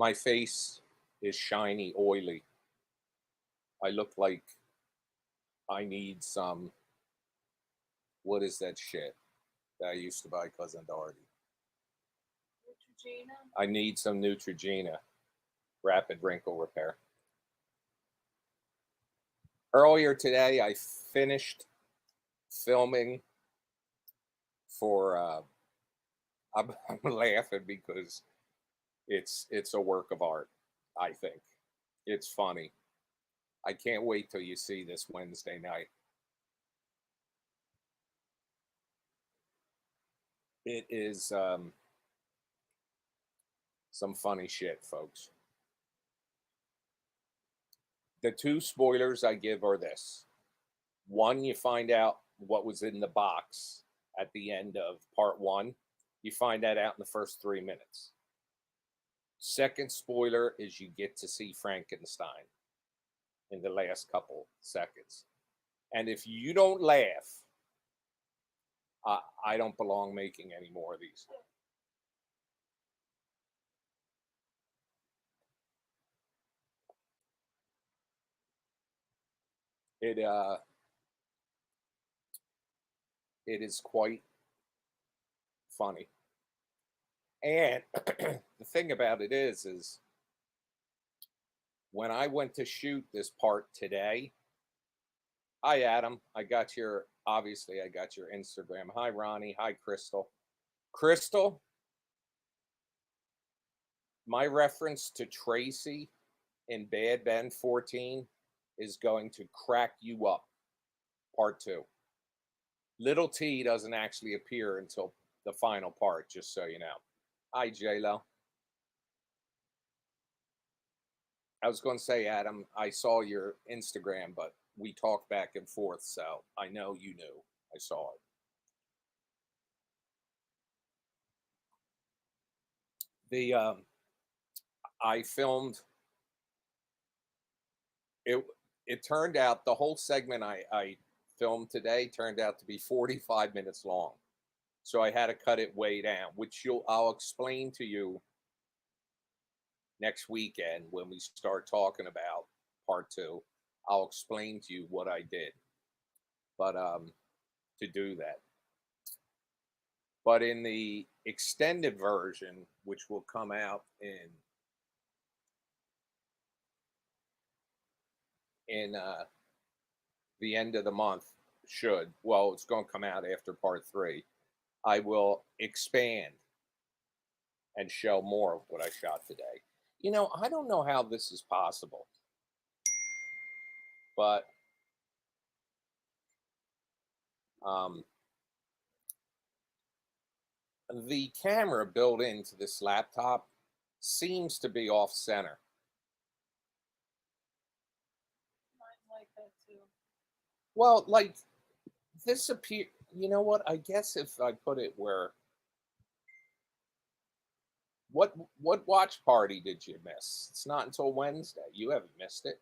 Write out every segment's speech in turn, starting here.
My face is shiny, oily. I look like I need some, what is that shit that I used to buy Cousin Dorothy? Neutrogena? I need some Neutrogena, rapid wrinkle repair. Earlier today, I finished filming for, I'm laughing because it's a work of art, I think. It's funny. I can't wait till you see this Wednesday night. It is some funny shit, folks. The two spoilers I give are this. One, you find out what was in the box at the end of part one. You find that out in the first 3 minutes. Second spoiler is you get to see Frankenstein in the last couple seconds. And if you don't laugh, I don't belong making any more of these. It it is quite funny. And the thing about it is when I went to shoot this part today, hi Adam, I got your Instagram. Hi Ronnie, hi Crystal. Crystal, my reference to Tracy in Bad Ben 14 is going to crack you up. Part 2. Little T doesn't actually appear until the final part, just so you know. Hi J-Lo. I was going to say, Adam, I saw your Instagram, but we talked back and forth, so I know you knew. I saw it. I filmed it. It turned out the whole segment I filmed today turned out to be 45 minutes long, so I had to cut it way down, which I'll explain to you next weekend when we start talking about part 2. I'll explain to you what I did, but to do that. But in the extended version, which will come out in the end of the month, it's going to come out after part 3. I will expand and show more of what I shot today. You know, I don't know how this is possible, but the camera built into this laptop seems to be off center. Mine's like that too. Well, like this appear. You know what? I guess if I put it where. What watch party did you miss? It's not until Wednesday. You haven't missed it.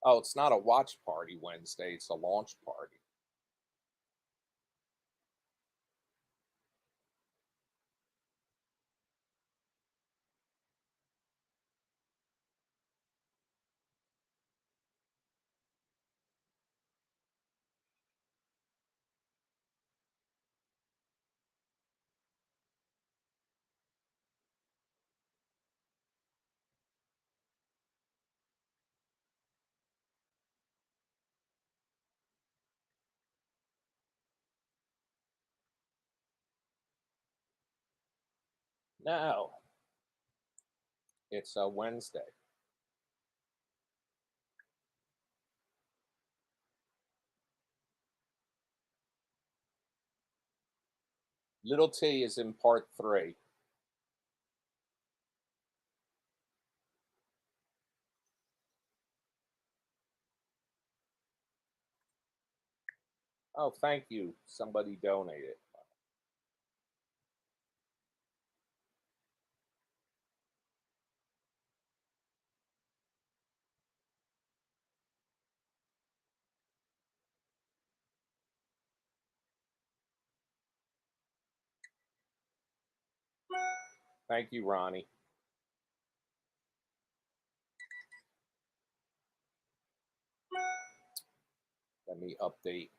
Oh, it's not a watch party Wednesday. It's a launch party. No, it's a Wednesday. Little T is in part 3. Oh, thank you. Somebody donated. Thank you, Ronnie. Let me update.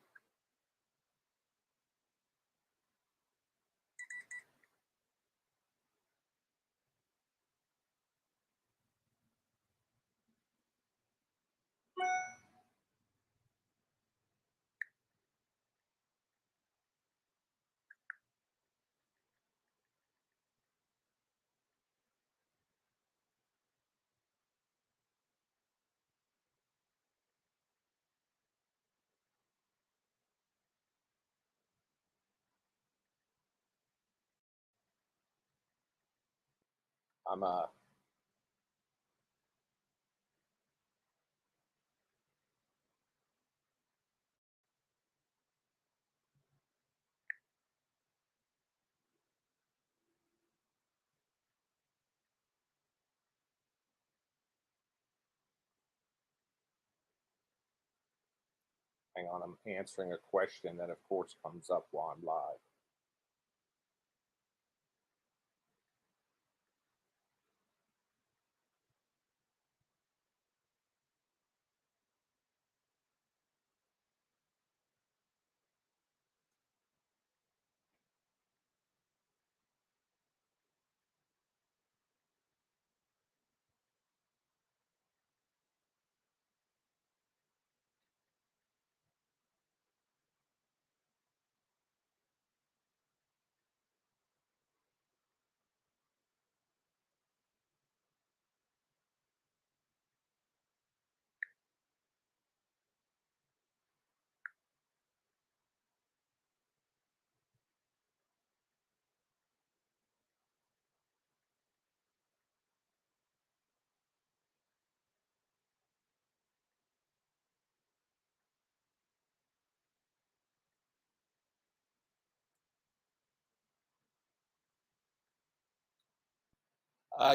I'm hang on. I'm answering a question that, of course, comes up while I'm live.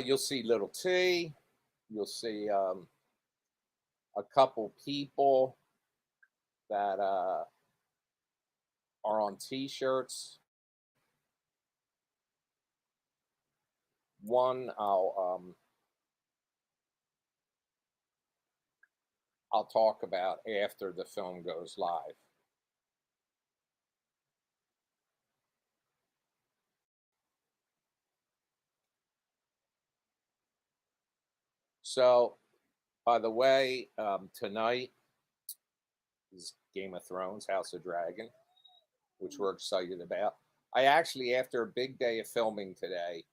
You'll see little T. You'll see a couple people that are on T-shirts. One I'll talk about after the film goes live. So, by the way, tonight is Game of Thrones, House of Dragon, which we're excited about. I actually, after a big day of filming today,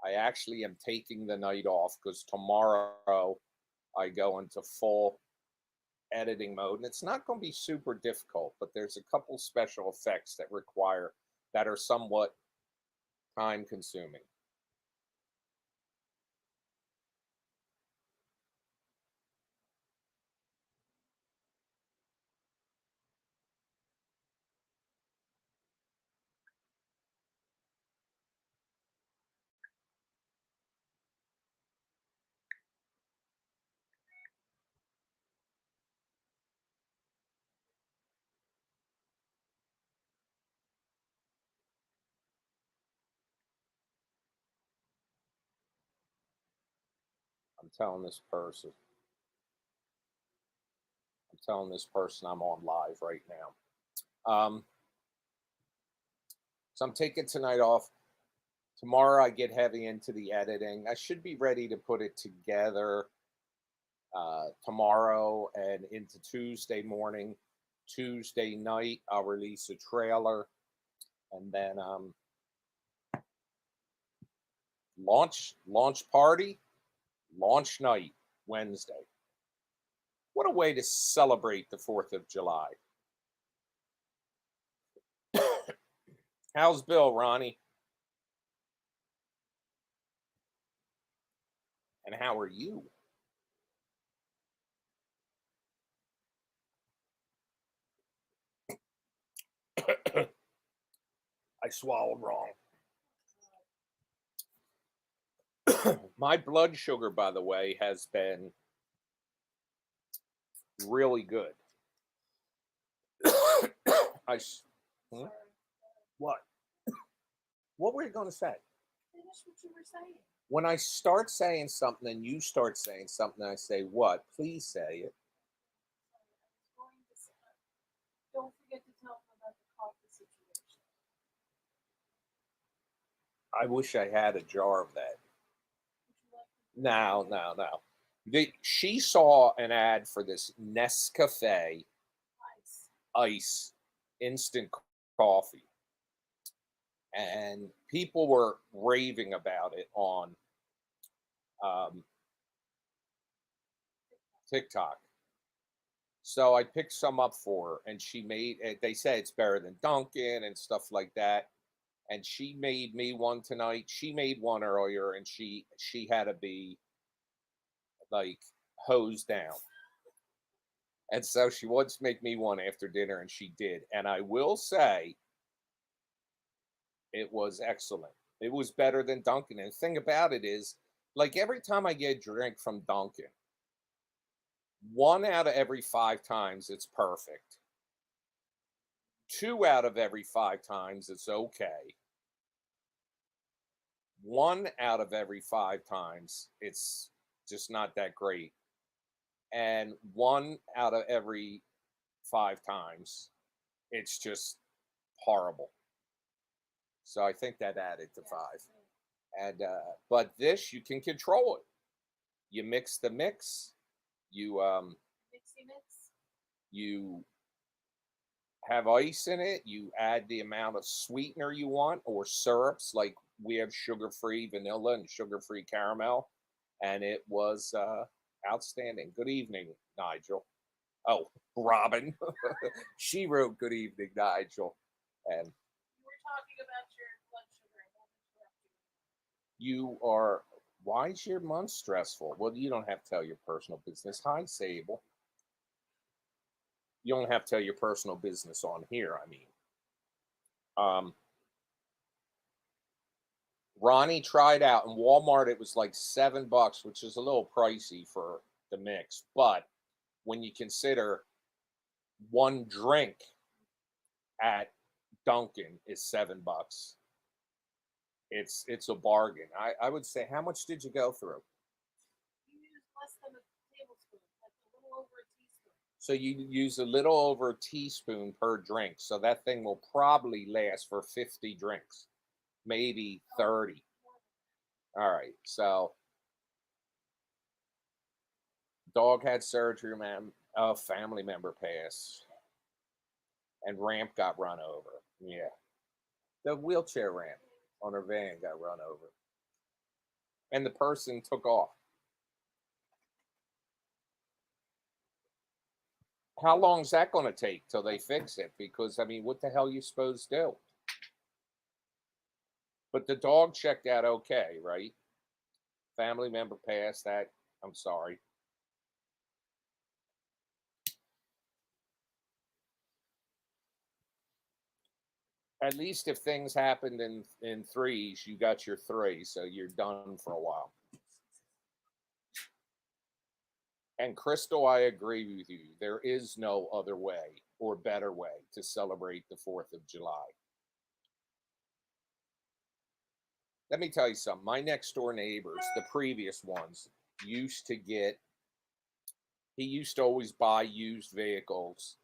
I actually am taking the night off because tomorrow I go into full editing mode, and it's not going to be super difficult, but there's a couple special effects that are somewhat time consuming. I'm telling this person, I'm on live right now. So I'm taking tonight off. Tomorrow I get heavy into the editing. I should be ready to put it together tomorrow and into Tuesday morning. Tuesday night I'll release a trailer, and then launch party, launch night Wednesday. What a way to celebrate the 4th of July. How's Bill, Ronnie? And how are you? I swallowed wrong. My blood sugar, by the way, has been really good. I hmm? What? What were you going to say? Finish what you were saying. When I start saying something and you start saying something, I say, what? Please say it. I was going to say, don't forget to tell them about the coffee situation. I wish I had a jar of that. Would you like to? No, no, no. She saw an ad for this Nescafe Ice. ice instant coffee, and people were raving about it on um, TikTok. So I picked some up for her, and she made it. They say it's better than Dunkin' and stuff like that. And she made me one tonight. She made one earlier, and she had to be like hosed down. And so she wants to make me one after dinner, and she did. And I will say it was excellent. It was better than Dunkin'. And the thing about it is, like every time I get a drink from Dunkin', one out of every 5 times it's perfect. 2 out of every 5 times it's okay. 1 out of every 5 times it's just not that great. And 1 out of every 5 times it's just horrible. So I think that added to Yes, five. me. And but this you can control it. You mix the mix. You Mixy mix. you have ice in it. You add the amount of sweetener you want or syrups. Like we have sugar-free vanilla and sugar-free caramel, and it was outstanding. Good evening, Nigel. Oh, Robin. She wrote "Good evening, Nigel," and You were talking about your blood sugar. I won't interrupt you. you are. Why is your month stressful? Well, you don't have to tell your personal business. Hi, Sable. You don't have to tell your personal business on here. I mean, um, Ronnie tried out in Walmart. It was like $7, which is a little pricey for the mix. But when you consider one drink at Dunkin' is $7, it's a bargain. I would say, how much did you go through? You use less than a tablespoon, like a little over a teaspoon. So you use a little over a teaspoon per drink. So that thing will probably last for 50 drinks, maybe 30. All right. So dog had surgery, man. A family member passed, and ramp got run over. Yeah, the wheelchair ramp on her van got run over, and the person took off. How long is that going to take till they fix it? Because I mean, what the hell are you supposed to do? But the dog checked out okay, right? Family member passed. That I'm sorry. At least if things happened in threes, you got your three, so you're done for a while. And Crystal, I agree with you. There is no other way or better way to celebrate the 4th of July. Let me tell you something. My next door neighbors, the previous ones, used to get, he used to always buy used vehicles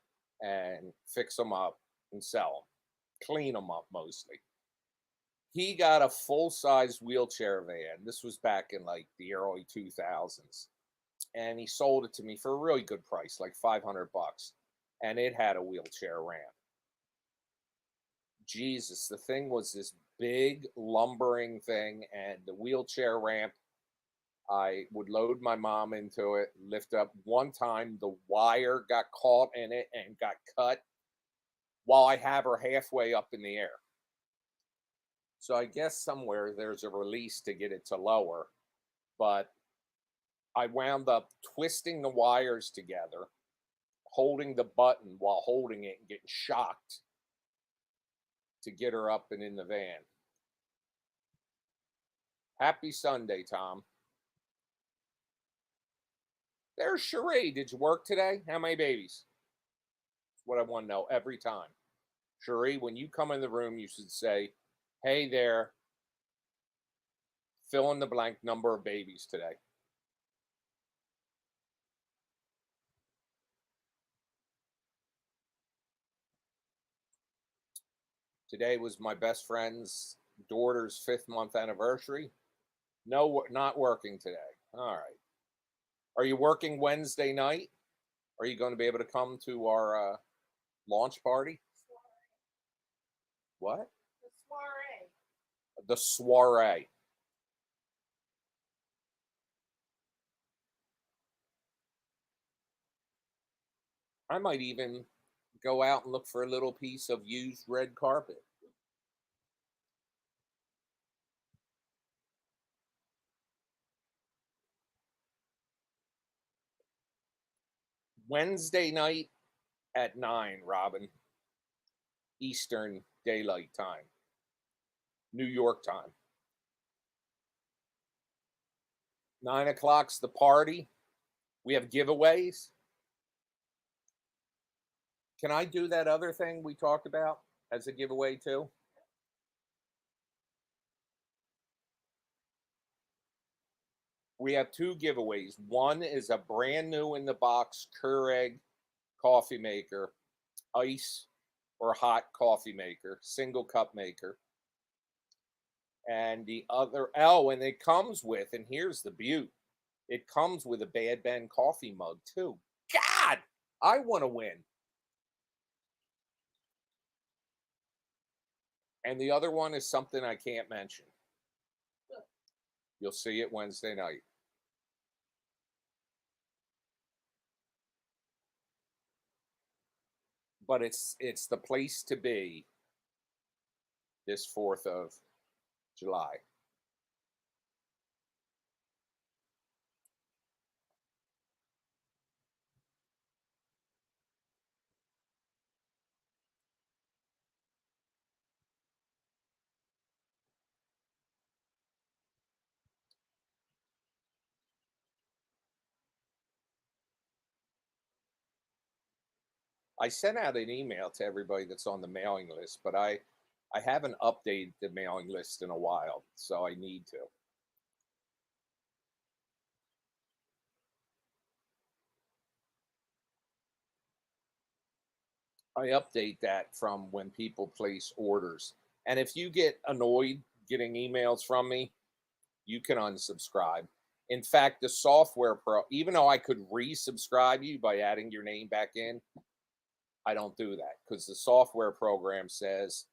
and fix them up and sell them, clean them up mostly. He got a full size wheelchair van. This was back in like the early 2000s. And he sold it to me for a really good price, like $500. And it had a wheelchair ramp. Jesus, the thing was this big lumbering thing, and the wheelchair ramp. I would load my mom into it, lift up. One time, the wire got caught in it and got cut while I have her halfway up in the air. So I guess somewhere there's a release to get it to lower, but I wound up twisting the wires together, holding the button while holding it and getting shocked to get her up and in the van. Happy Sunday, Tom. There's Cherie. Did you work today? How many babies? That's what I want to know every time. Cherie, when you come in the room, you should say, hey there, fill in the blank number of babies today. Today was my best friend's daughter's 5th-month anniversary. No, not working today. All right. Are you working Wednesday night? Are you going to be able to come to our launch party? What? The soiree. The soiree. I might even go out and look for a little piece of used red carpet. Wednesday night at 9, Robin. Eastern Daylight Time. New York time. 9 o'clock's the party. We have giveaways. Can I do that other thing we talked about as a giveaway too? We have 2 giveaways. One is a brand new in the box Keurig coffee maker, ice or hot coffee maker, single cup maker. And the other, oh, and it comes with, and here's the beaut, it comes with a Bad Ben coffee mug too. God, I want to win. And the other one is something I can't mention. You'll see it Wednesday night. But it's the place to be this 4th of July. I sent out an email to everybody that's on the mailing list, but I haven't updated the mailing list in a while, so I need to. I update that from when people place orders. And if you get annoyed getting emails from me, you can unsubscribe. In fact, the software pro, even though I could resubscribe you by adding your name back in, I don't do that because the software program says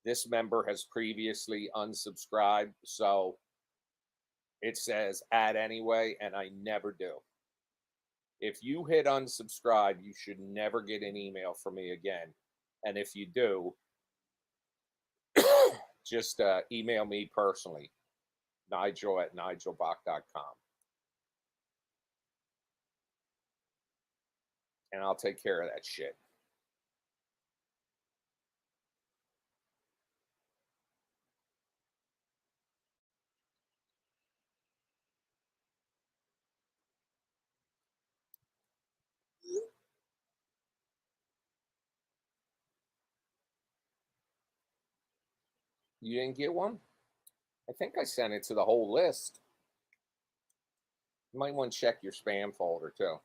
this member has previously unsubscribed. So it says add anyway, and I never do. If you hit unsubscribe, you should never get an email from me again. And if you do, just email me personally, Nigel@nigelbach.com. And I'll take care of that shit. You didn't get one? I think I sent it to the whole list. You might want to check your spam folder too.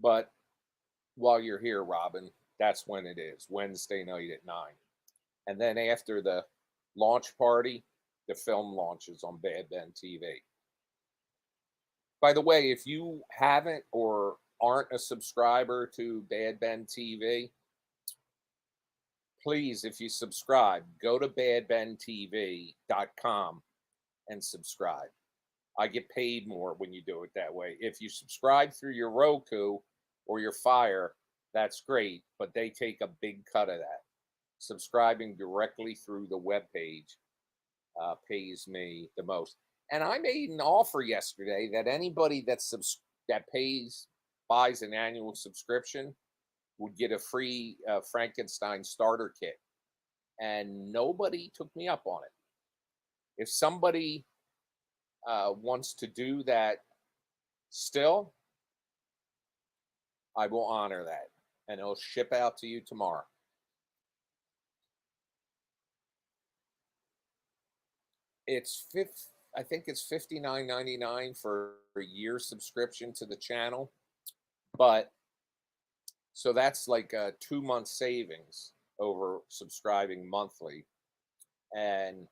But while you're here, Robin, that's when it is, Wednesday night at 9. And then after the launch party, the film launches on Bad Ben TV. By the way, if you haven't or aren't a subscriber to Bad Ben TV, please, if you subscribe, go to badbentv.com and subscribe. I get paid more when you do it that way. If you subscribe through your Roku or your Fire, that's great, but they take a big cut of that. Subscribing directly through the webpage pays me the most. And I made an offer yesterday that anybody that buys an annual subscription would get a free Frankenstein starter kit. and nobody took me up on it. If somebody wants to do that still, I will honor that, and it'll ship out to you tomorrow. I think it's $59.99 for a year subscription to the channel, but so that's like a 2 month savings over subscribing monthly, and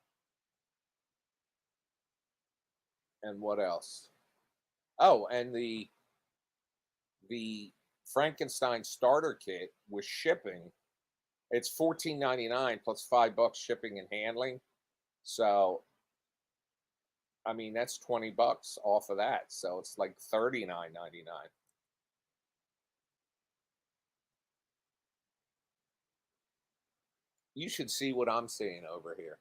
what else? Oh, and the Frankenstein starter kit with shipping. It's $14.99 plus $5 shipping and handling. So I mean that's $20 off of that. So it's like $39.99. You should see what I'm seeing over here.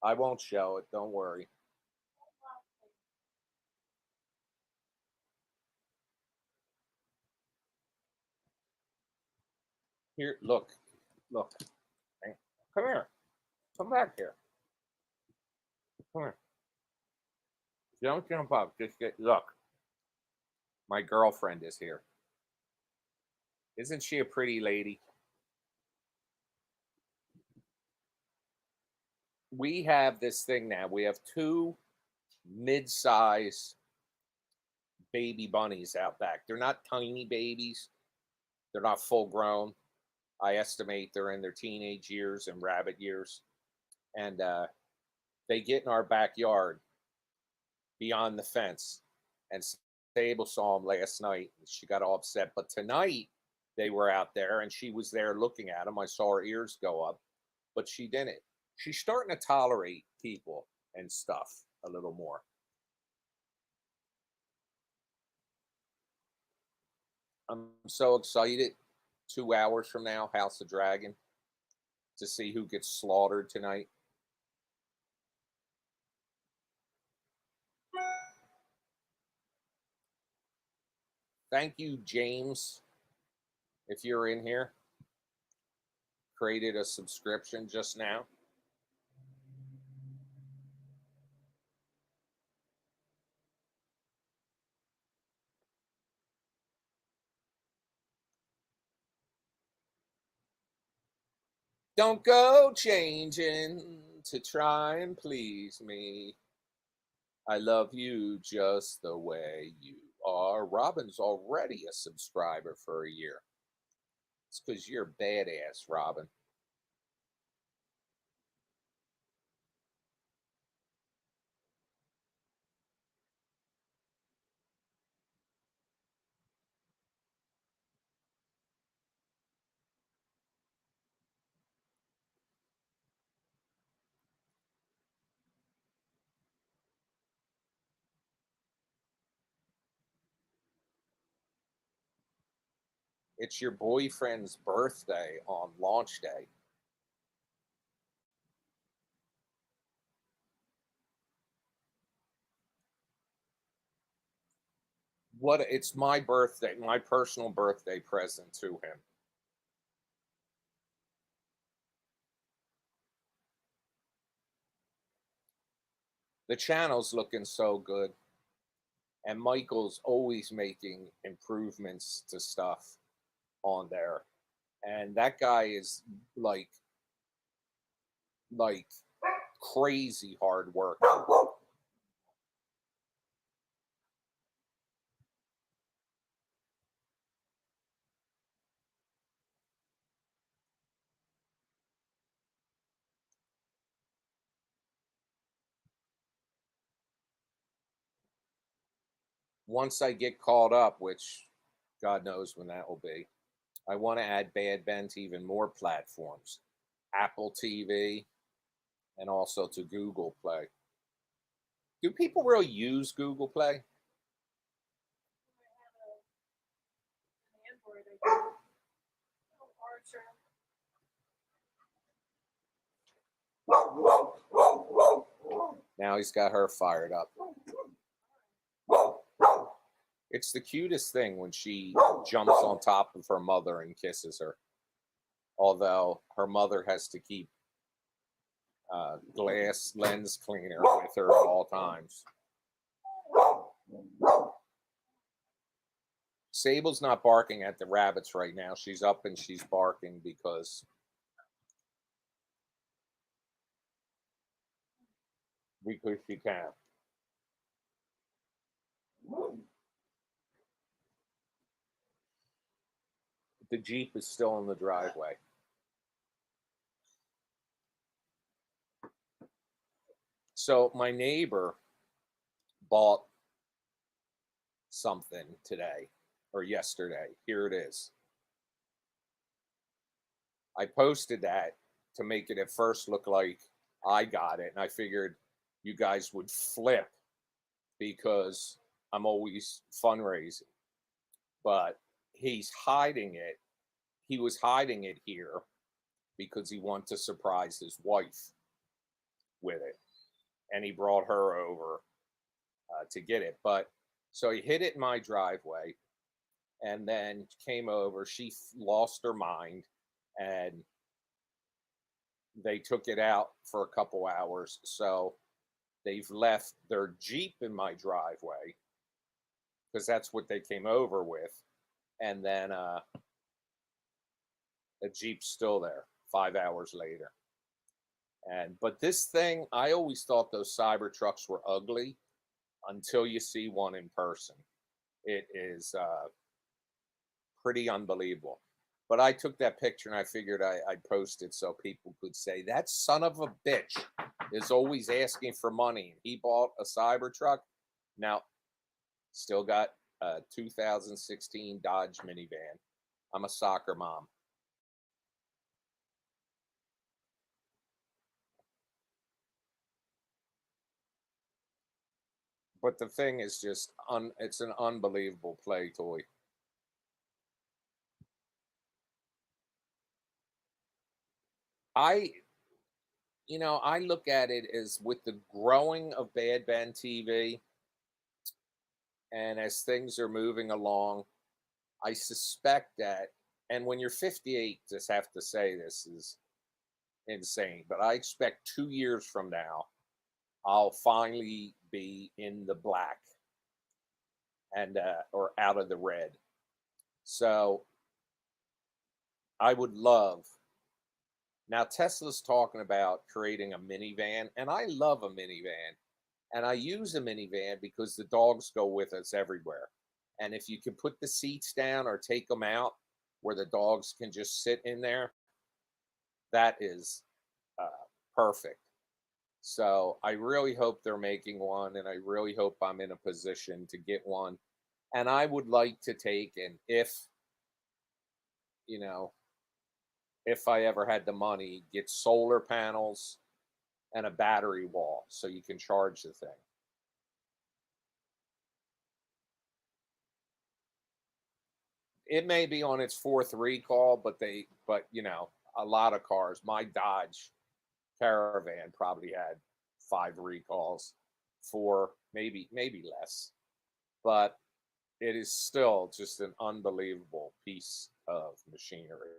I won't show it. Don't worry. Here, look, look. Hey, come here. Come back here. Come here. Don't jump up. Just get. Look, my girlfriend is here. Isn't she a pretty lady? We have this thing now. We have two mid-size baby bunnies out back. They're not tiny babies. They're not full grown. I estimate they're in their teenage years and rabbit years. And they get in our backyard beyond the fence. And Sable saw them last night. And she got all upset. But tonight they were out there and she was there looking at them. I saw her ears go up, but she didn't. She's starting to tolerate people and stuff a little more. I'm so excited. 2 hours from now, House of Dragon, to see who gets slaughtered tonight. Thank you, James. If you're in here, created a subscription just now. Don't go changing to try and please me. I love you just the way you are. Robin's already a subscriber for a year. It's because you're badass, Robin. It's your boyfriend's birthday on launch day. It's my birthday, my personal birthday present to him. The channel's looking so good, and Michael's always making improvements to stuff on there, and that guy is like crazy hard work. Once I get caught up, which God knows when that will be, I want to add Bad Ben to even more platforms, Apple TV, and also to Google Play. Do people really use Google Play? Now he's got her fired up. It's the cutest thing when she jumps on top of her mother and kisses her. although her mother has to keep glass lens cleaner with her at all times. Sable's not barking at the rabbits right now. She's up and she's barking because she can. The Jeep is still in the driveway. So my neighbor bought something today or yesterday. Here it is. I posted that to make it at first look like I got it, and I figured you guys would flip because I'm always fundraising. But he's hiding it. He was hiding it here because he wanted to surprise his wife with it, and he brought her over to get it. But so he hid it in my driveway, and then came over. She lost her mind, and they took it out for a couple hours. So they've left their Jeep in my driveway because that's what they came over with. And then the Jeep's still there 5 hours later. But this thing, I always thought those cyber trucks were ugly until you see one in person. It is pretty unbelievable. But I took that picture and I figured I'd post it so people could say, that son of a bitch is always asking for money. He bought a Cybertruck. Now, still got a 2016 Dodge minivan. I'm a soccer mom. But the thing is just, it's an unbelievable play toy. I I look at it as with the growing of Bad Ben TV, and as things are moving along, I suspect that, and when you're 58, just have to say this is insane, but I expect 2 years from now, I'll finally be in the black and or out of the red. So I would love. Now Tesla's talking about creating a minivan, and I love a minivan. And I use a minivan because the dogs go with us everywhere. And if you can put the seats down or take them out where the dogs can just sit in there, that is uh, perfect. So I really hope they're making one, and I really hope I'm in a position to get one. And I would like to take, and you know, if I ever had the money, get solar panels and a battery wall so you can charge the thing. It may be on its fourth recall, but a lot of cars. My Dodge Caravan probably had 5 recalls, four, maybe less, but it is still just an unbelievable piece of machinery.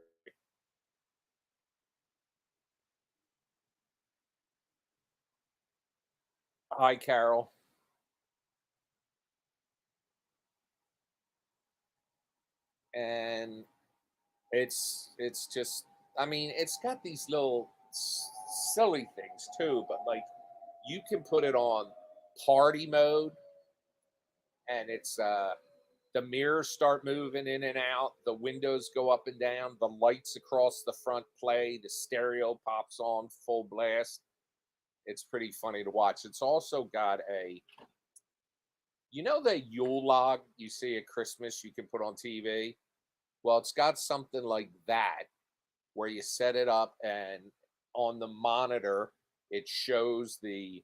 Hi, Carol. And it's just, I mean, it's got these little silly things too, but like you can put it on party mode, and it's the mirrors start moving in and out, the windows go up and down, the lights across the front play, the stereo pops on full blast. It's pretty funny to watch. It's also got the Yule log you see at Christmas you can put on TV. Well, it's got something like that where you set it up, and on the monitor it shows the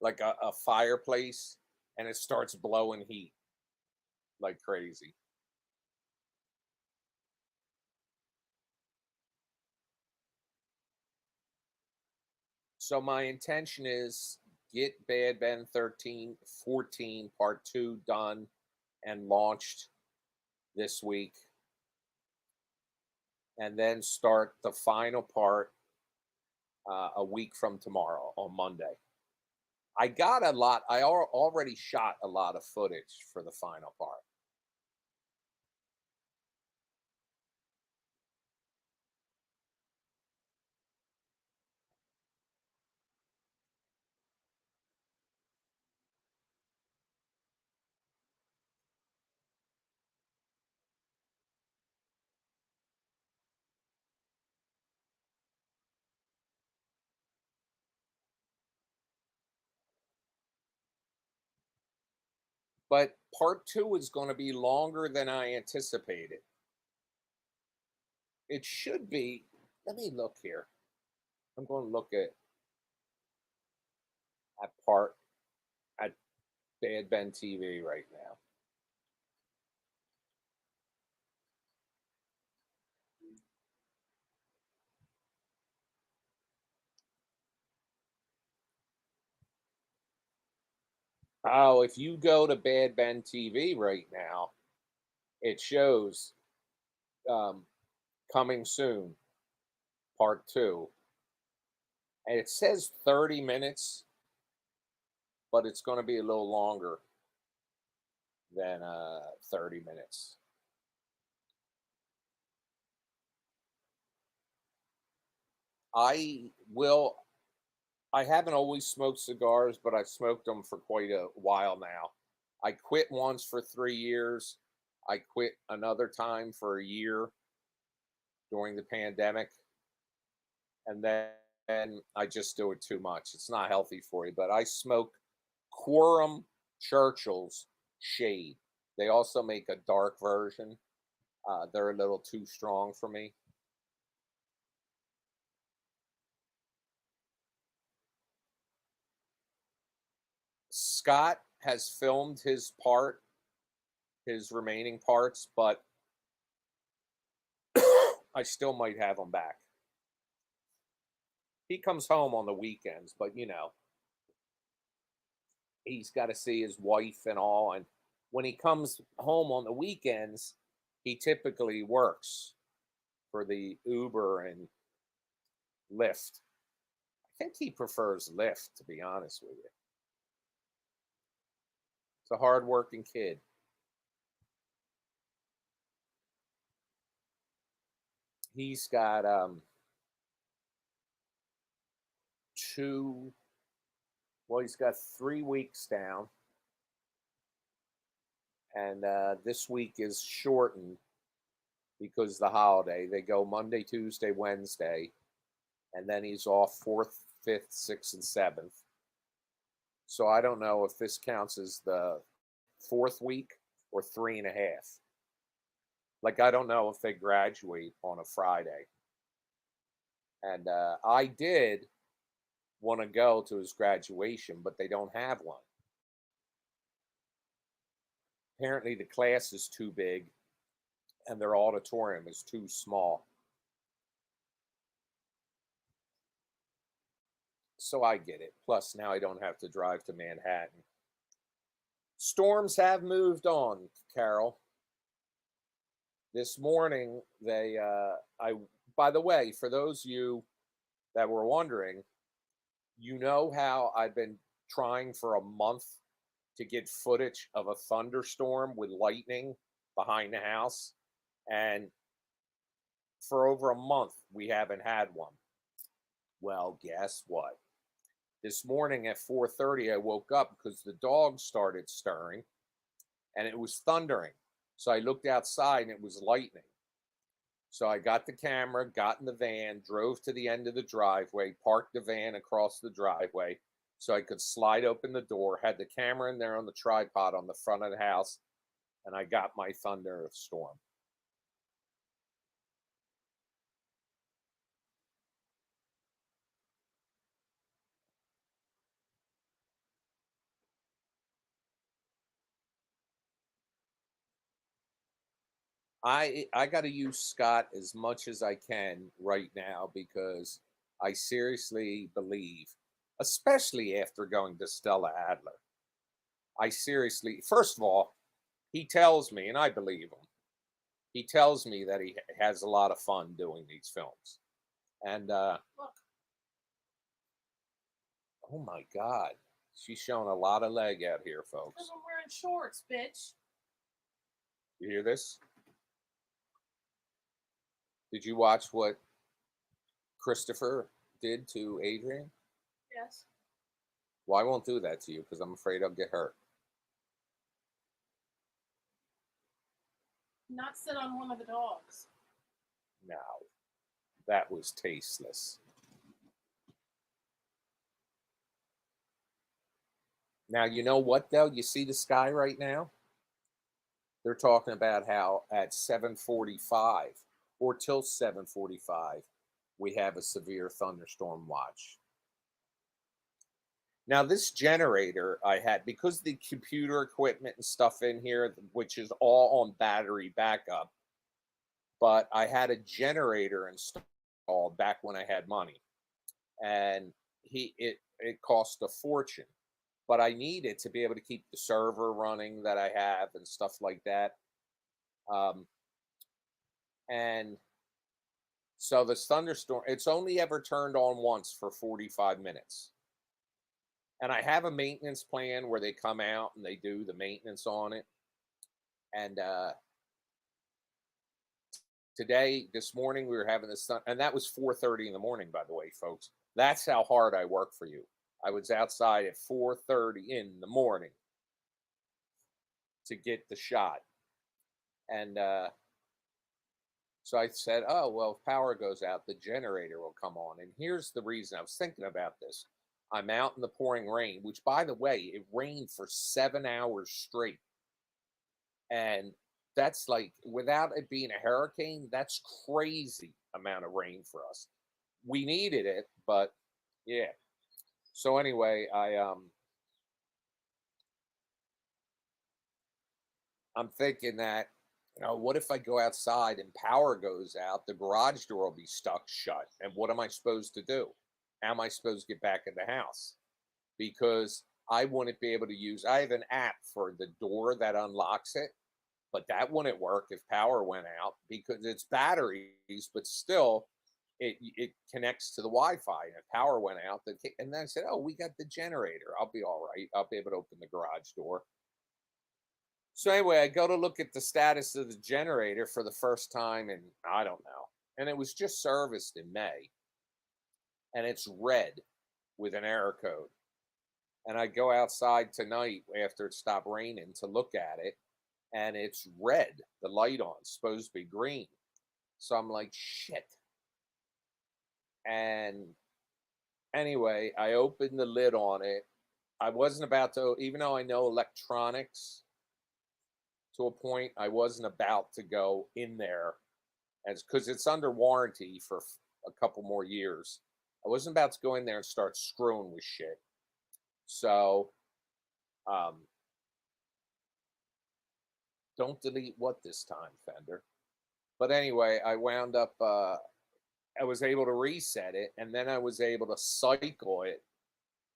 like a fireplace, and it starts blowing heat like crazy. So my intention is get Bad Ben 13, 14 part 2 done and launched this week. and then start the final part a week from tomorrow on Monday. I got a lot. Already shot a lot of footage for the final part. But part two is going to be longer than I anticipated. It should be. Let me look here. I'm going to look at part at Bad Ben TV right now. Oh, if you go to Bad Ben TV right now, it shows um, coming soon, part two. And it says 30 minutes, but it's going to be a little longer than 30 minutes. I will, I haven't always smoked cigars, but I've smoked them for quite a while now. I quit once for 3 years. I quit another time for a year during the pandemic. And then I just do it too much. It's not healthy for you. But I smoke Quorum Churchill's Shade. They also make a dark version. They're a little too strong for me. Scott has filmed his part, his remaining parts, but I still might have him back. He comes home on the weekends, but he's got to see his wife and all. And when he comes home on the weekends, he typically works for the Uber and Lyft. I think he prefers Lyft, to be honest with you. It's a hardworking kid. He's got two, well, he's got 3 weeks down. And this week is shortened because the holiday. They go Monday, Tuesday, Wednesday, and then he's off fourth, fifth, sixth, and seventh. So I don't know if this counts as the fourth week or 3.5. Like, I don't know if they graduate on a Friday. And I did want to go to his graduation, but they don't have one. Apparently, the class is too big and their auditorium is too small. So I get it. Plus, now I don't have to drive to Manhattan. Storms have moved on, Carol. This morning, by the way, for those of you that were wondering, you know how I've been trying for a month to get footage of a thunderstorm with lightning behind the house. And for over a month, we haven't had one. Well, guess what? This morning at 4:30, I woke up because the dogs started stirring and it was thundering. So I looked outside and it was lightning. So I got the camera, got in the van, drove to the end of the driveway, parked the van across the driveway so I could slide open the door, had the camera in there on the tripod on the front of the house, and I got my thunderstorm. I got to use Scott as much as I can right now because I seriously believe, especially after going to Stella Adler, I seriously, first of all, he tells me, and I believe him, he tells me that he has a lot of fun doing these films. And Look, oh my God, she's showing a lot of leg out here, because folks. I'm wearing shorts, bitch. You hear this? Did you watch what Christopher did to Adrian? Yes. Well, I won't do that to you because I'm afraid I'll get hurt. Not sit on one of the dogs. No, that was tasteless. Now, you know what, though? You see the sky right now? They're talking about how at 7:45 or till 7:45, we have a severe thunderstorm watch. Now, this generator I had, because the computer equipment and stuff in here, which is all on battery backup, but I had a generator installed back when I had money, and it cost a fortune, but I need it to be able to keep the server running that I have and stuff like that. Um, and so this thunderstorm, it's only ever turned on once for 45 minutes. And I have a maintenance plan where they come out and they do the maintenance on it. And this morning, we were having this, and that was 4:30 in the morning, by the way, folks. That's how hard I work for you. I was outside at 4:30 in the morning to get the shot. And so I said, oh, well, if power goes out, the generator will come on. And here's the reason I was thinking about this. I'm out in the pouring rain, which, by the way, it rained for 7 hours straight. And that's like, without it being a hurricane, that's crazy amount of rain for us. We needed it, but yeah. So anyway, I'm thinking that, what if I go outside and power goes out? The garage door will be stuck shut. And what am I supposed to do? How am I supposed to get back in the house? Because I wouldn't be able to use, I have an app for the door that unlocks it, but that wouldn't work if power went out because it's batteries, but still it connects to the Wi-Fi. And if power went out, and then I said, oh, we got the generator. I'll be all right. I'll be able to open the garage door. So anyway, I go to look at the status of the generator for the first time in, I don't know. And it was just serviced in May. And it's red with an error code. And I go outside tonight after it stopped raining to look at it. And it's red. The light on, it's supposed to be green. So I'm like, shit. And anyway, I opened the lid on it. I wasn't about to, even though I know electronics, to a point, I wasn't about to go in there as because it's under warranty for a couple more years. I wasn't about to go in there and start screwing with shit. So, um, don't delete what this time, Fender. But anyway, I wound up. I was able to reset it, and then I was able to cycle it,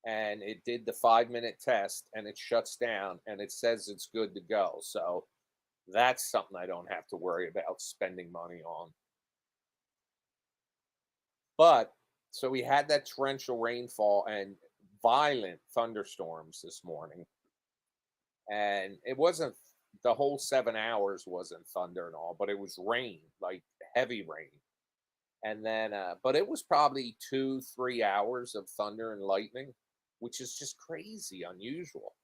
and it did the 5-minute test, and it shuts down, and it says it's good to go. So that's something I don't have to worry about spending money on. But so we had that torrential rainfall and violent thunderstorms this morning. And it wasn't the whole 7 hours wasn't thunder and all, but it was rain, like heavy rain. And then, but it was probably 2, 3 hours of thunder and lightning, which is just crazy, unusual.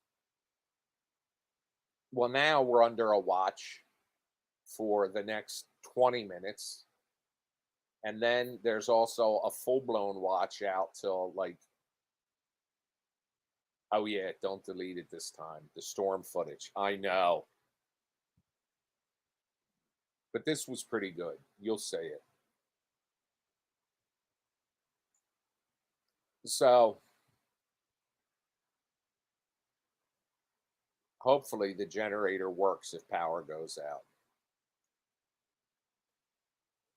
Well, now we're under a watch for the next 20 minutes. And then there's also a full blown watch out till like, oh yeah, don't delete it this time. The storm footage. I know. But this was pretty good. You'll say it. So hopefully the generator works if power goes out.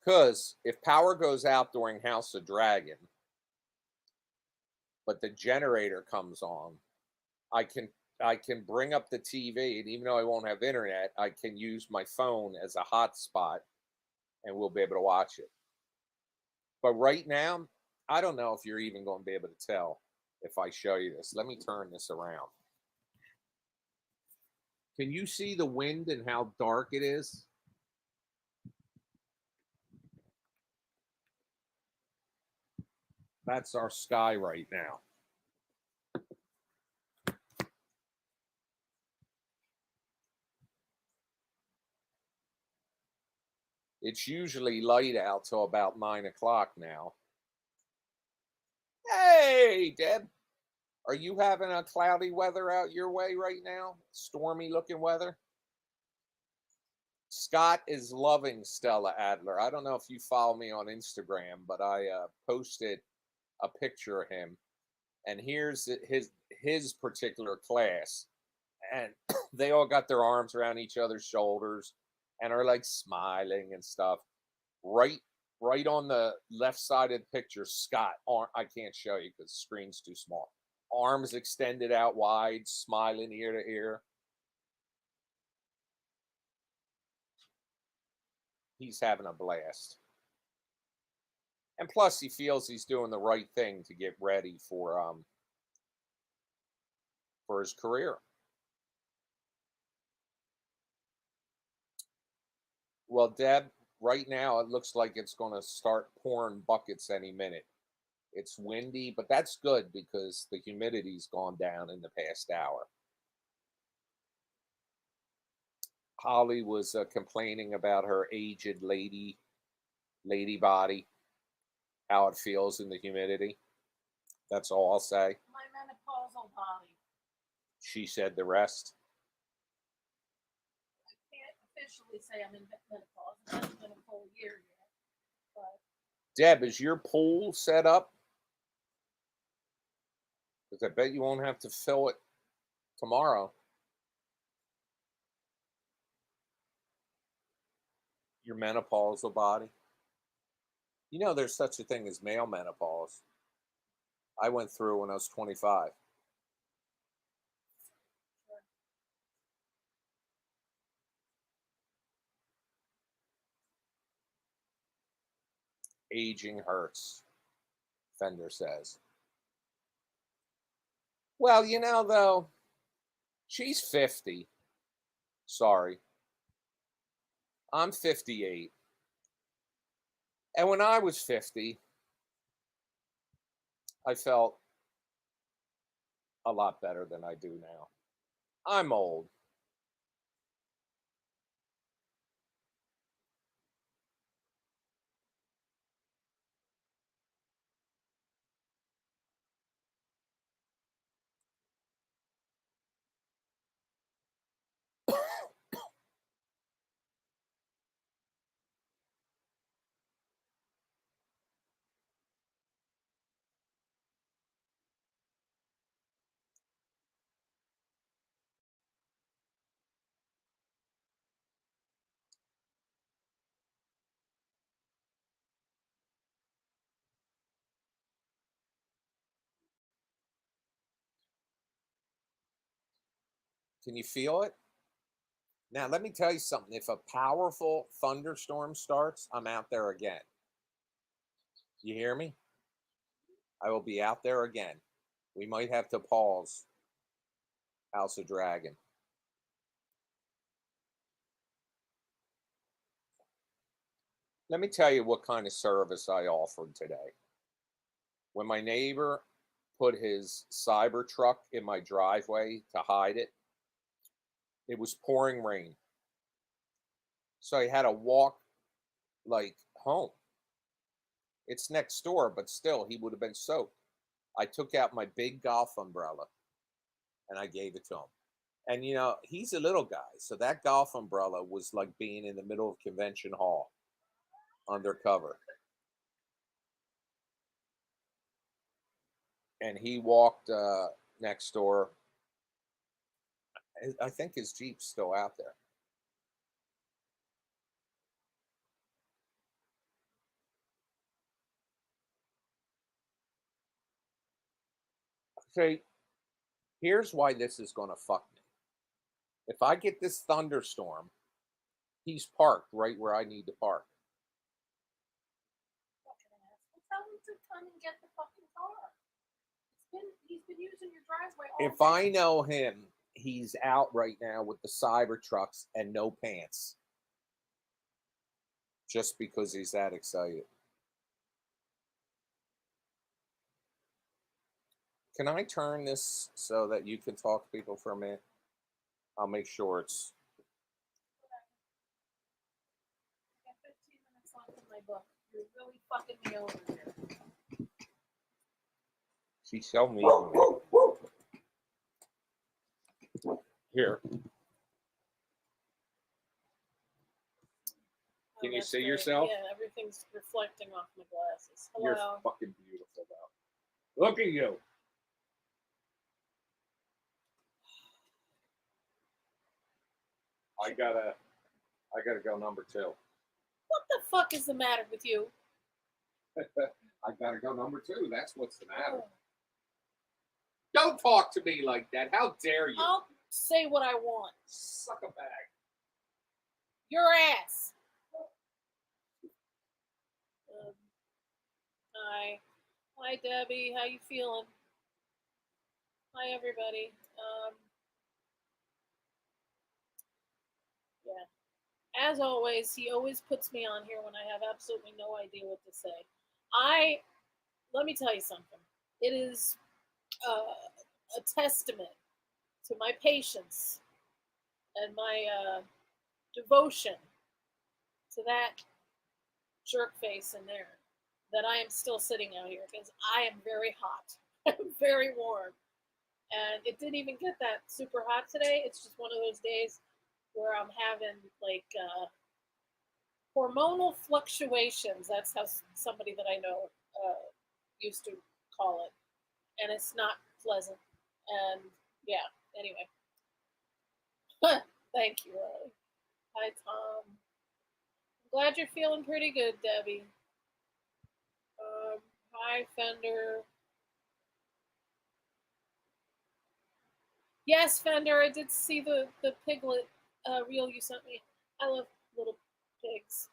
Because if power goes out during House of Dragon, but the generator comes on, I can I can bring up the TV, and even though I won't have internet, I can use my phone as a hotspot, and we'll be able to watch it. But right now, I don't know if you're even going to be able to tell if I show you this. Let me turn this around. Can you see the wind and how dark it is? That's our sky right now. It's usually light out till about 9 o'clock now. Hey, Deb, are you having a cloudy weather out your way right now? Stormy looking weather? Scott is loving Stella Adler. I don't know if you follow me on Instagram, but I posted a picture of him, and here's his particular class, and they all got their arms around each other's shoulders and are like smiling and stuff. Right, right on the left side of the picture, Scott. I can't show you because the screen's too small. Arms extended out wide, smiling ear to ear. He's having a blast. And plus, he feels he's doing the right thing to get ready for his career. Well, Deb, right now it looks like it's going to start pouring buckets any minute. It's windy, but that's good because the humidity's gone down in the past hour. Holly was complaining about her aged lady body, how it feels in the humidity. That's all I'll say. My menopausal body. She said the rest. I can't officially say I'm in menopause. It hasn't been a full year yet. But Deb, is your pool set up? Because I bet you won't have to fill it tomorrow. Your menopausal body. You know, there's such a thing as male menopause. I went through when I was 25. sure. Aging hurts, Fender says. Well, you know, though, she's 50. Sorry. I'm 58. And when I was 50, I felt a lot better than I do now. I'm old. Can you feel it? Now, let me tell you something. If a powerful thunderstorm starts, I'm out there again. You hear me? I will be out there again. We might have to pause House of Dragon. Let me tell you what kind of service I offered today. When my neighbor put his cyber truck in my driveway to hide it, it was pouring rain. So I had to walk like home. It's next door, but still, he would have been soaked. I took out my big golf umbrella and I gave it to him. And you know, he's a little guy, so that golf umbrella was like being in the middle of Convention Hall undercover. And he walked next door. I think his Jeep's still out there. See, Here's why this is going to fuck me. If I get this thunderstorm, he's parked right where I need to park. Fucking asshole. Tell him to come and get the fucking car. He's been using your driveway all If day. I know him, he's out right now with the cyber trucks and no pants. Just because he's that excited. Can I turn this so that you can talk to people for a minute? I'll make sure it's. I got 15 minutes left in my book. You're really fucking me over here. She's so mean to me. Here. Can you That's see great. yourself? Yeah, everything's reflecting off my glasses. Hello. You're fucking beautiful, though. Look at you. I gotta go number 2. What the fuck is the matter with you? I gotta go number 2. That's what's the matter. Oh. Don't talk to me like that. How dare you? I'll say what I want. Suck a bag. Your ass. Hi. Hi, Debbie. How you feeling? Hi, everybody. Yeah. As always, he always puts me on here when I have absolutely no idea what to say. Let me tell you something. It is a testament to my patience and my devotion to that jerk face in there that I am still sitting out here because I am very hot. I'm very warm. And it didn't even get that super hot today. It's just one of those days where I'm having like hormonal fluctuations. That's how somebody that I know used to call it. And it's not pleasant. And yeah, anyway. Thank you, Riley. Hi, Tom. I'm glad you're feeling pretty good, Debbie. Hi, Fender. Yes, Fender, I did see the piglet reel you sent me. I love little pigs.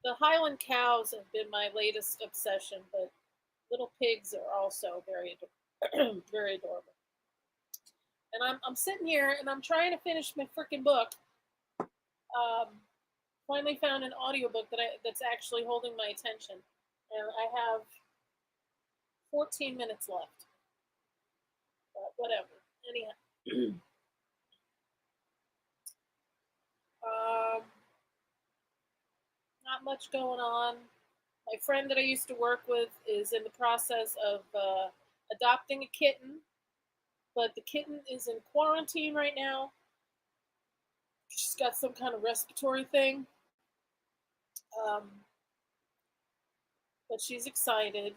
The Highland cows have been my latest obsession, but little pigs are also very, very adorable. And I'm sitting here and I'm trying to finish my freaking book. Finally found an audiobook that's actually holding my attention, and I have 14 minutes left. But whatever. Anyhow. Not much going on. My friend that I used to work with is in the process of adopting a kitten, but the kitten is in quarantine right now. She's got some kind of respiratory thing. But she's excited.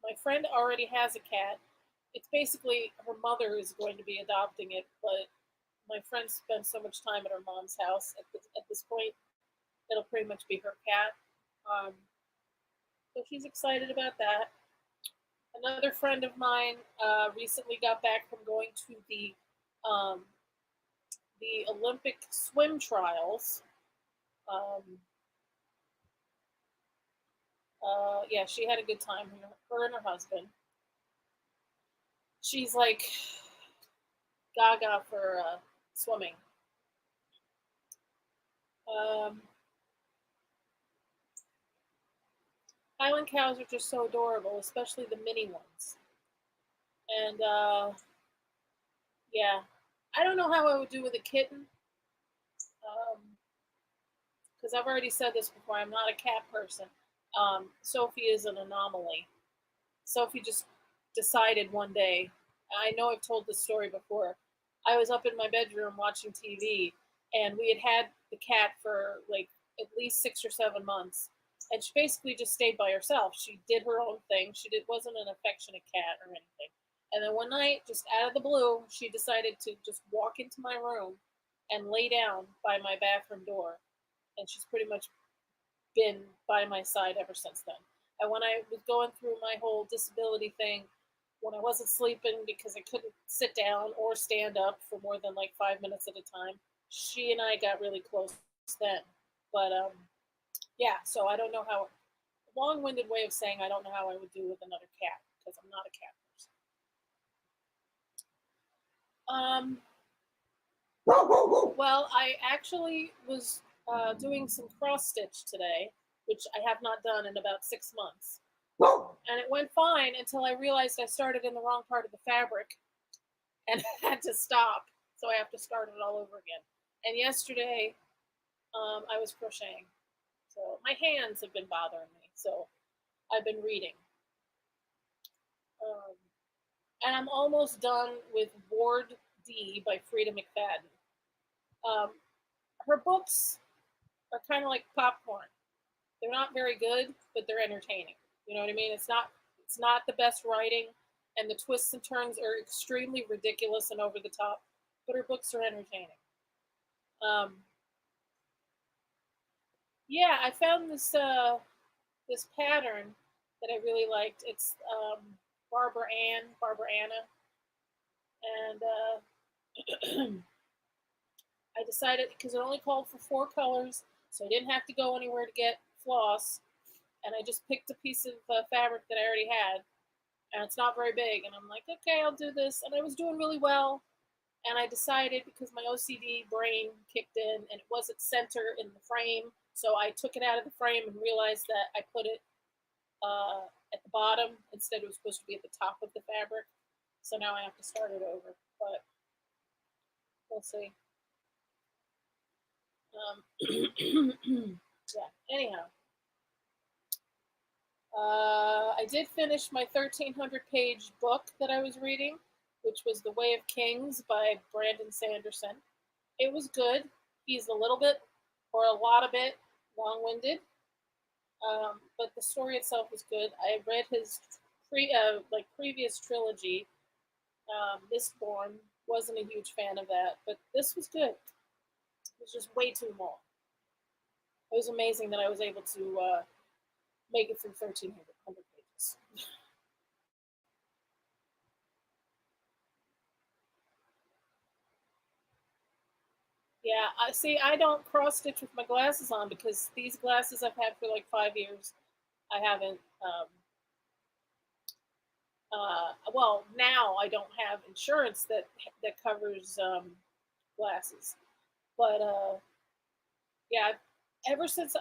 My friend already has a cat. It's basically her mother is going to be adopting it, but my friend spends so much time at her mom's house at this point, it'll pretty much be her cat. So she's excited about that. Another friend of mine recently got back from going to the Olympic swim trials. Yeah, she had a good time. Her and her husband. She's like gaga for swimming. Highland cows are just so adorable, especially the mini ones. And yeah, I don't know how I would do with a kitten. Because I've already said this before, I'm not a cat person. Sophie is an anomaly. Sophie just decided one day, I know I've told this story before. I was up in my bedroom watching TV, and we had the cat for like at least 6 or 7 months. And she basically just stayed by herself. She did her own thing. Wasn't an affectionate cat or anything. And then one night, just out of the blue, she decided to just walk into my room and lay down by my bathroom door. And she's pretty much been by my side ever since then. And when I was going through my whole disability thing when I wasn't sleeping because I couldn't sit down or stand up for more than like 5 minutes at a time. She and I got really close then. But yeah, so I don't know how. Long-winded way of saying I don't know how I would do with another cat because I'm not a cat person. Well, I actually was doing some cross stitch today, which I have not done in about 6 months. And it went fine until I realized I started in the wrong part of the fabric and had to stop. So I have to start it all over again. And yesterday, I was crocheting. So my hands have been bothering me. So I've been reading. And I'm almost done with Ward D by Frida McFadden. Her books are kind of like popcorn. They're not very good, but they're entertaining. You know what I mean? It's not the best writing, and the twists and turns are extremely ridiculous and over the top. But her books are entertaining. Yeah, I found this pattern that I really liked. It's Barbara Anna, and I decided because it only called for 4 colors, so I didn't have to go anywhere to get floss, and I just picked a piece of fabric that I already had, and it's not very big, and I'm like, okay, I'll do this, and I was doing really well, and I decided because my OCD brain kicked in, and it wasn't center in the frame, so I took it out of the frame and realized that I put it at the bottom instead it was supposed to be at the top of the fabric, so now I have to start it over, but we'll see. Yeah, anyhow. I did finish my 1,300-page book that I was reading, which was The Way of Kings by Brandon Sanderson. It was good. He's a little bit, or a lot of it, long-winded, but the story itself was good. I read his previous trilogy, Mistborn. Wasn't a huge fan of that, but this was good. It was just way too long. It was amazing that I was able to make it through 1,300 pages. Yeah, I see. I don't cross stitch with my glasses on because these glasses I've had for like 5 years. I haven't. Well, now I don't have insurance that covers glasses, but yeah, ever since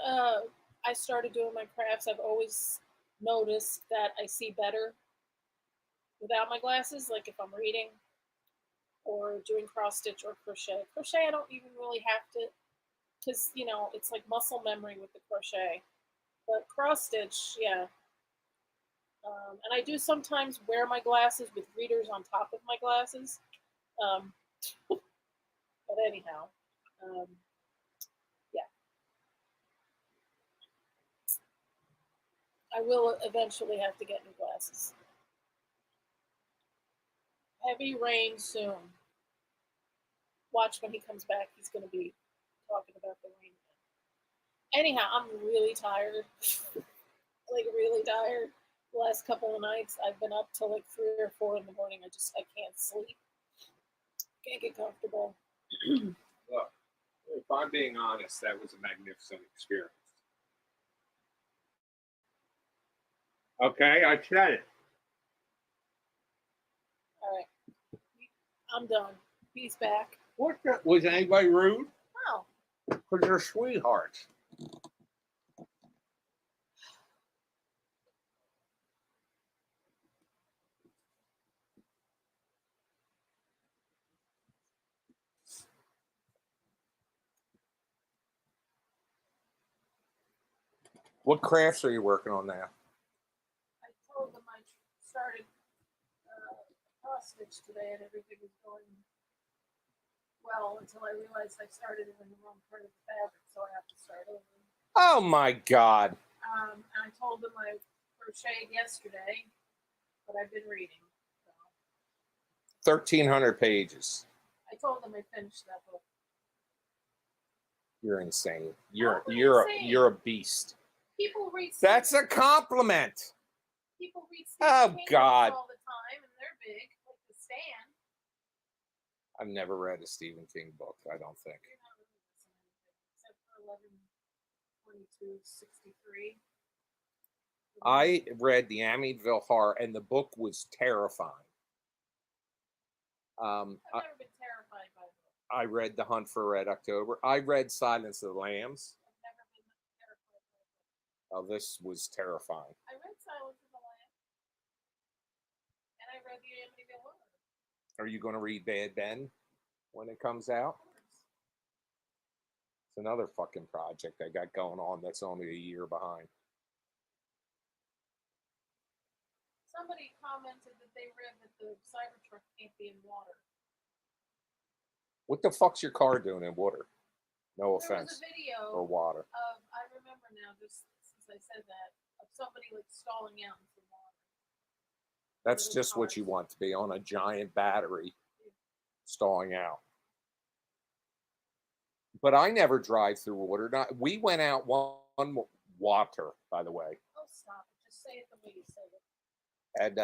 I started doing my crafts, I've always noticed that I see better without my glasses. Like if I'm reading or doing cross stitch or crochet. Crochet, I don't even really have to, because it's like muscle memory with the crochet. But cross stitch, yeah. And I do sometimes wear my glasses with readers on top of my glasses. Um, but anyhow, yeah. I will eventually have to get new glasses. Heavy rain soon. Watch when he comes back. He's going to be talking about the rain. Anyhow, I'm really tired. Like really tired. The last couple of nights, I've been up till like 3 or 4 in the morning. I can't sleep. Can't get comfortable. Look, if I'm being honest, that was a magnificent experience. Okay, I said it. All right, I'm done. He's back. What was anybody rude? No. Because they're sweethearts. What crafts are you working on now? I told them I started cross stitch today and everything was going well until I realized I started it in the wrong part of the fabric, so I have to start over. Oh my God. And I told them I crocheted yesterday, but I've been reading. So. 1,300 pages. I told them I finished that book. You're insane. Insane. You're a beast. People read. That's a compliment. People read. Oh God. All the time, and I've never read a Stephen King book, I don't think. You're not really missing anything except for 11/22/63. I read the Amityville Horror, and the book was terrifying. I've never been terrified by a book. I read The Hunt for Red October. I read Silence of the Lambs. I've never been terrified by a book. Oh, this was terrifying. I read Silence of the Lambs, and I read the Amityville Horror. Are you going to read Bad Ben when it comes out? Of course. It's another fucking project I got going on that's only a year behind. Somebody commented that they read that the Cybertruck can't be in water. What the fuck's your car doing in water? No There offense. was a video Or water. of, I remember now, just since I said that, of somebody like stalling out in some water. That's Little just what you cars. want to be on a giant battery stalling out. But I never drive through water. Not, we went out one water, by the way. Oh, stop it. Just say it the way you said it. And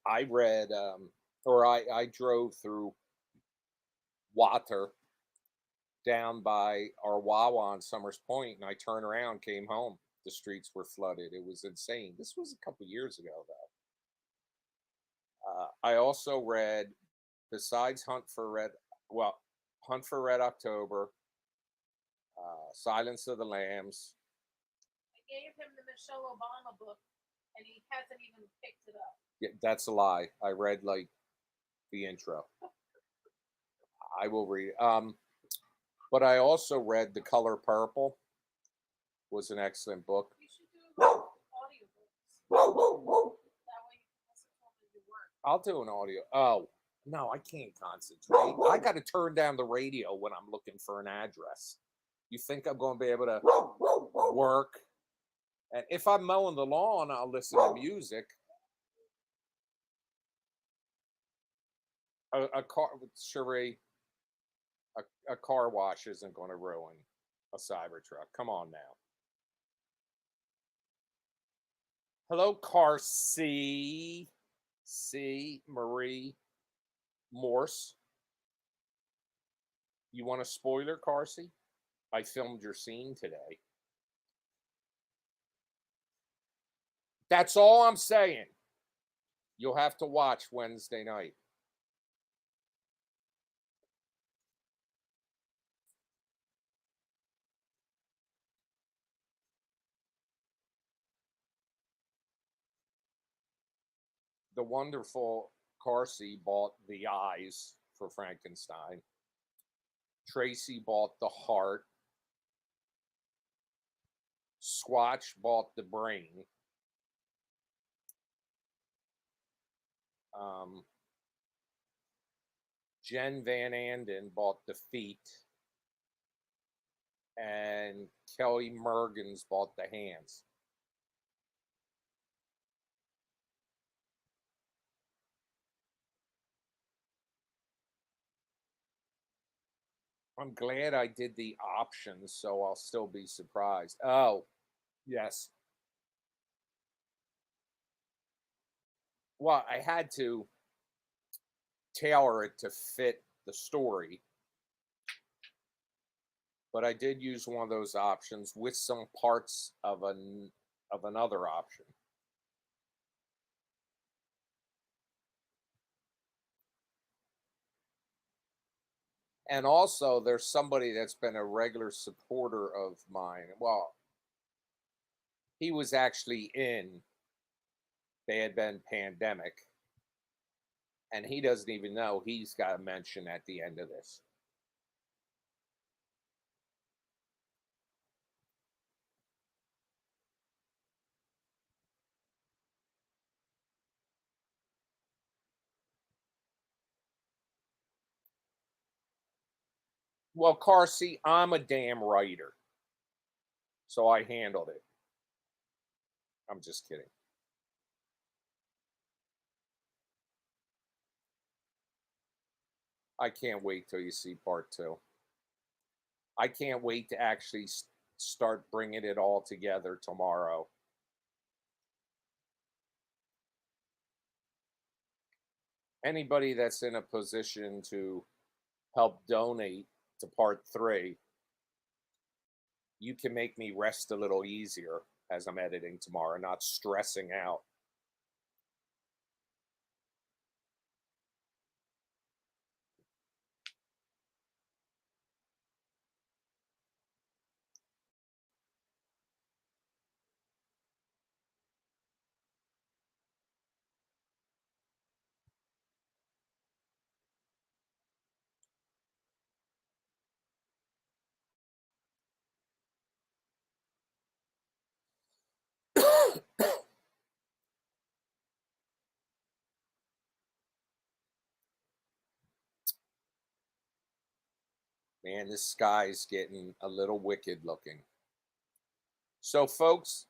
I read, I drove through water down by our Wawa on Summers Point, and I turned around, came home. The streets were flooded. It was insane. This was a couple years ago, though. I also read, besides Hunt for Red October, Silence of the Lambs. I gave him the Michelle Obama book, and he hasn't even picked it up. Yeah, that's a lie. I read like the intro. I will read. But I also read The Color Purple. Was an excellent book. You should do audiobooks. That way you can listen to them as you work. I'll do an audio. Oh no, I can't concentrate. I got to turn down the radio when I'm looking for an address. You think I'm going to be able to work? And if I'm mowing the lawn, I'll listen to music. A car, Cherie, a car wash isn't going to ruin a Cybertruck. Come on now. Hello, Car C. Marie Morse. You want a spoiler, Carsey? I filmed your scene today. That's all I'm saying. You'll have to watch Wednesday night. The wonderful Carsey bought the eyes for Frankenstein. Tracy bought the heart. Squatch bought the brain. Jen Van Anden bought the feet. And Kelly Mergens bought the hands. I'm glad I did the options, so I'll still be surprised. Oh, yes. Well, I had to tailor it to fit the story, but I did use one of those options with some parts of another option. And also, there's somebody that's been a regular supporter of mine. Well, he was actually in Bad Ben Pandemic, and he doesn't even know he's got a mention at the end of this. Well, Carsey, I'm a damn writer, so I handled it. I'm just kidding. I can't wait till you see part 2. I can't wait to actually start bringing it all together tomorrow. Anybody that's in a position to help donate to part 3, you can make me rest a little easier as I'm editing tomorrow, not stressing out. Man, this sky's getting a little wicked looking. So, folks,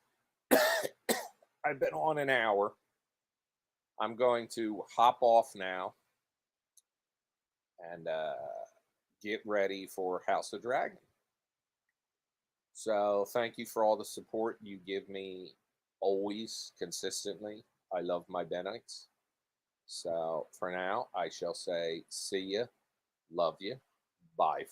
I've been on an hour. I'm going to hop off now and get ready for House of Dragon. So, thank you for all the support you give me always, consistently. I love my Benites. So, for now, I shall say see ya, love you, bye.